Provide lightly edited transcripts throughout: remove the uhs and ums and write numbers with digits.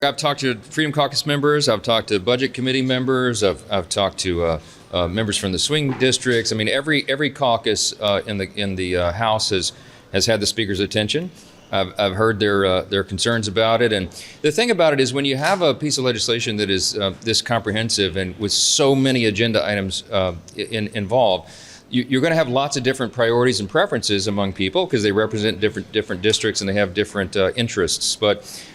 I've talked to Freedom Caucus members. I've talked to Budget Committee members. I've talked to members from the swing districts. I mean, every caucus in the House has had the Speaker's attention. I've heard their concerns about it. And the thing about it is, when you have a piece of legislation that is this comprehensive and with so many agenda items involved, you're going to have lots of different priorities and preferences among people because they represent different districts and they have different interests. But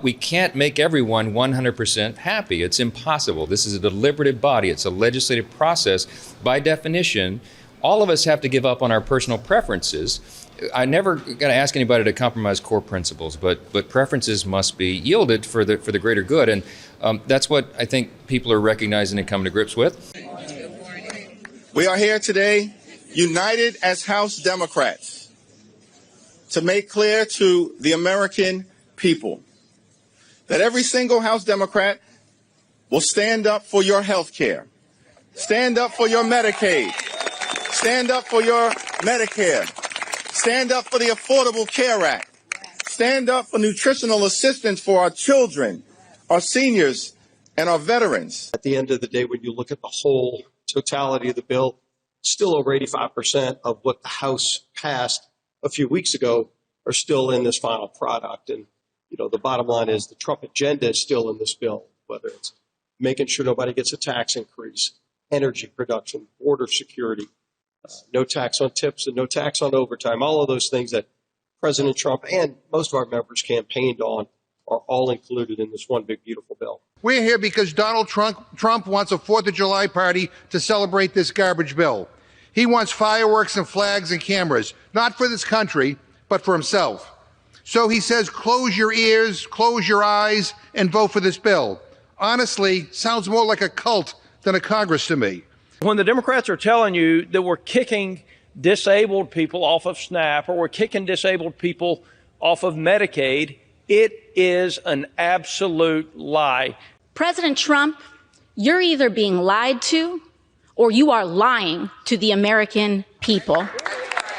we can't make everyone 100% happy. It's impossible. This is a deliberative body. It's a legislative process. By definition, all of us have to give up on our personal preferences. I never going to ask anybody to compromise core principles, but preferences must be yielded for the greater good, and that's what I think people are recognizing and coming to grips with. We are here today, united as House Democrats, to make clear to the American people that every single House Democrat will stand up for your health care, stand up for your Medicaid, stand up for your Medicare, stand up for the Affordable Care Act, stand up for nutritional assistance for our children, our seniors, and our veterans. At the end of the day, when you look at the whole totality of the bill, still over 85% of what the House passed a few weeks ago are still in this final product. And, you know, the bottom line is the Trump agenda is still in this bill, whether it's making sure nobody gets a tax increase, energy production, border security, no tax on tips and no tax on overtime. All of those things that President Trump and most of our members campaigned on are all included in this one big, beautiful bill. We're here because Donald Trump wants a 4th of July party to celebrate this garbage bill. He wants fireworks and flags and cameras, not for this country, but for himself. So he says, close your ears, close your eyes, and vote for this bill. Honestly, sounds more like a cult than a Congress to me. When the Democrats are telling you that we're kicking disabled people off of SNAP or we're kicking disabled people off of Medicaid, it is an absolute lie. President Trump, you're either being lied to or you are lying to the American people.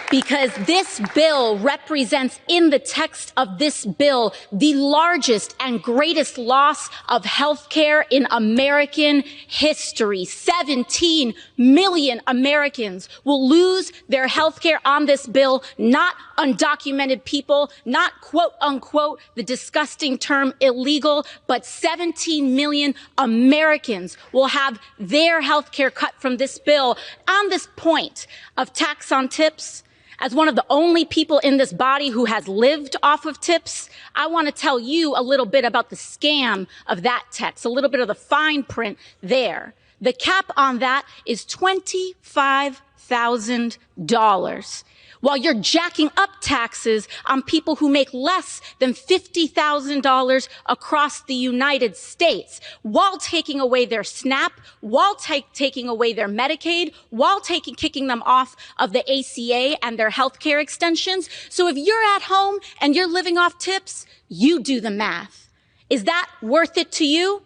Because this bill represents, in the text of this bill, the largest and greatest loss of health care in American history. 17 million Americans will lose their health care on this bill, not undocumented people, not quote unquote the disgusting term illegal, but 17 million Americans will have their health care cut from this bill. On this point of tax on tips, as one of the only people in this body who has lived off of tips, I want to tell you a little bit about the scam of that text, a little bit of the fine print there. The cap on that is $25,000. While you're jacking up taxes on people who make less than $50,000 across the United States, while taking away their SNAP, while taking away their Medicaid, while kicking them off of the ACA and their health care extensions. So if you're at home and you're living off tips, you do the math. Is that worth it to you?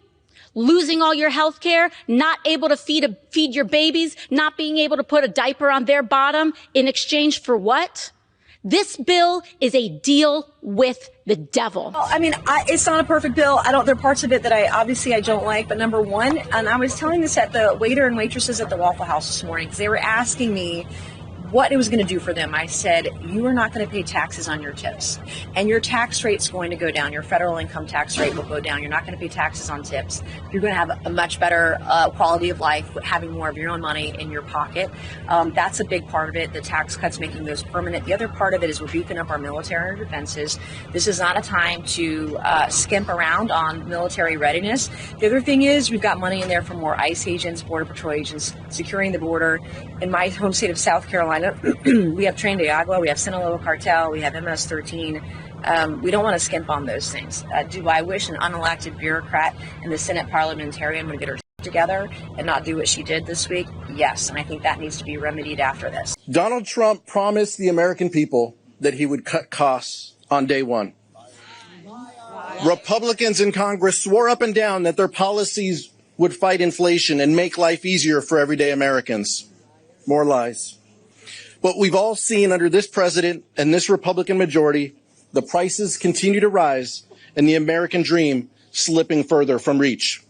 Losing all your health care, not able to feed your babies, not being able to put a diaper on their bottom in exchange for what? This bill is a deal with the devil. Well, I mean, it's not a perfect bill. There are parts of it that I don't like, but number one, and I was telling this at the waiter and waitresses at the Waffle House this morning, because they were asking me what it was going to do for them. I said, you are not going to pay taxes on your tips, and your tax rate's going to go down. Your federal income tax rate will go down. You're not going to pay taxes on tips. You're going to have a much better quality of life, having more of your own money in your pocket. That's a big part of it. The tax cuts, making those permanent. The other part of it is we're beefing up our military and defenses. This is not a time to skimp around on military readiness. The other thing is we've got money in there for more ICE agents, Border Patrol agents, securing the border. In my home state of South Carolina, we have Tren de Agua, we have Sinaloa Cartel, we have MS-13. We don't want to skimp on those things. Do I wish an unelected bureaucrat in the Senate parliamentarian would get her together and not do what she did this week? Yes, and I think that needs to be remedied after this. Donald Trump promised the American people that he would cut costs on day one. Republicans in Congress swore up and down that their policies would fight inflation and make life easier for everyday Americans. More lies. But we've all seen under this president and this Republican majority, the prices continue to rise and the American dream slipping further from reach.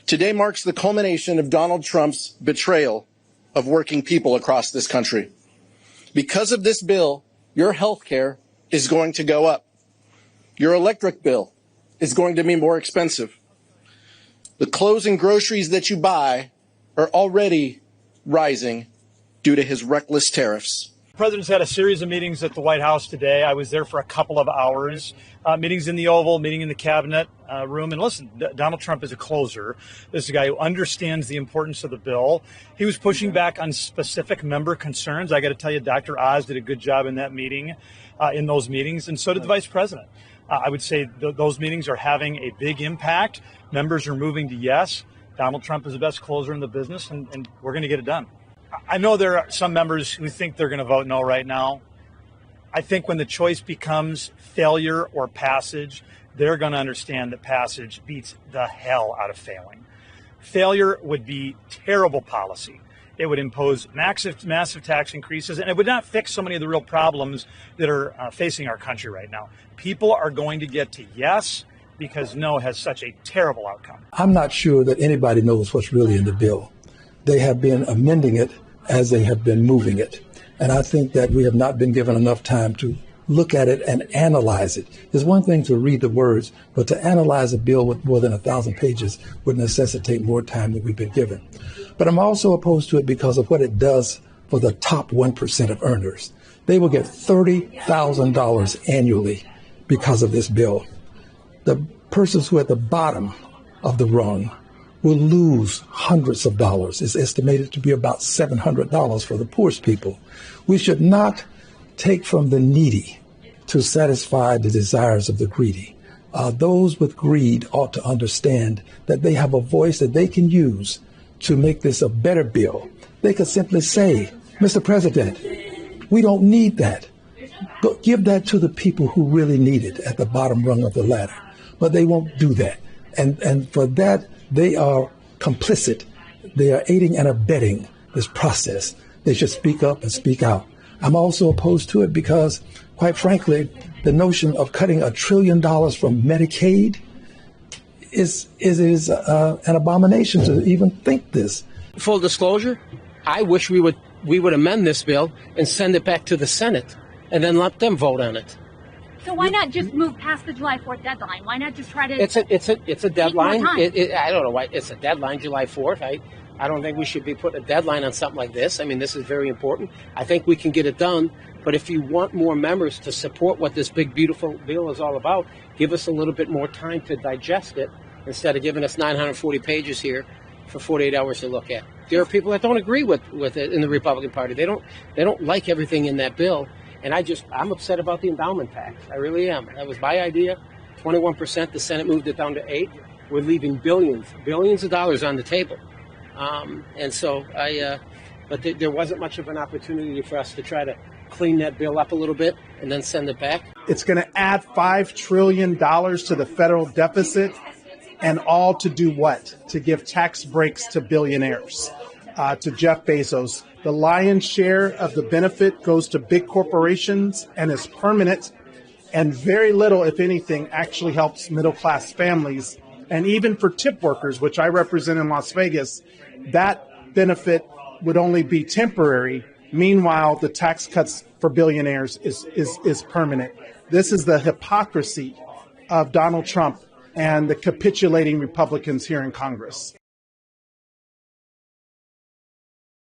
Today marks the culmination of Donald Trump's betrayal of working people across this country. Because of this bill, your health care is going to go up. Your electric bill is going to be more expensive. The clothes and groceries that you buy are already rising due to his reckless tariffs. The president's had a series of meetings at the White House today. I was there for a couple of hours, meetings in the Oval, meeting in the cabinet room. And listen, Donald Trump is a closer. This is a guy who understands the importance of the bill. He was pushing back on specific member concerns. I got to tell you, Dr. Oz did a good job in that meeting, in those meetings, and so did the vice president. I would say those meetings are having a big impact. Members are moving to yes. Donald Trump is the best closer in the business, and we're going to get it done. I know there are some members who think they're going to vote no right now. I think when the choice becomes failure or passage, they're going to understand that passage beats the hell out of failing. Failure would be terrible policy. It would impose massive tax increases, and it would not fix so many of the real problems that are facing our country right now. People are going to get to yes because no has such a terrible outcome. I'm not sure that anybody knows what's really in the bill. They have been amending it as they have been moving it. And I think that we have not been given enough time to look at it and analyze it. There's one thing to read the words, but to analyze a bill with more than 1,000 pages would necessitate more time than we've been given. But I'm also opposed to it because of what it does for the top 1% of earners. They will get $30,000 annually because of this bill. The persons who are at the bottom of the rung will lose hundreds of dollars. It's estimated to be about $700 for the poorest people. We should not take from the needy to satisfy the desires of the greedy. Those with greed ought to understand that they have a voice that they can use to make this a better bill. They could simply say, Mr. President, we don't need that. Go give that to the people who really need it at the bottom rung of the ladder. But they won't do that. And for that, they are complicit. They are aiding and abetting this process. They should speak up and speak out. I'm also opposed to it because, quite frankly, the notion of cutting $1 trillion from Medicaid is an abomination to even think this. Full disclosure, I wish we would amend this bill and send it back to the Senate and then let them vote on it. So why not just move past the July 4th deadline? Why not just try to? It's a deadline. I don't know why it's a deadline, July 4th. I don't think we should be putting a deadline on something like this. I mean, this is very important. I think we can get it done. But if you want more members to support what this big, beautiful bill is all about, give us a little bit more time to digest it instead of giving us 940 pages here for 48 hours to look at. There are people that don't agree with it in the Republican Party. They don't like everything in that bill. And I'm upset about the endowment tax. I really am. That was my idea. 21%. The Senate moved it down to 8%. We're leaving billions of dollars on the table. But there wasn't much of an opportunity for us to try to clean that bill up a little bit and then send it back. It's going to add $5 trillion to the federal deficit, and all to do what? To give tax breaks to billionaires, to Jeff Bezos. The lion's share of the benefit goes to big corporations and is permanent, and very little, if anything, actually helps middle-class families. And even for tip workers, which I represent in Las Vegas, that benefit would only be temporary. Meanwhile, the tax cuts for billionaires is permanent. This is the hypocrisy of Donald Trump and the capitulating Republicans here in Congress.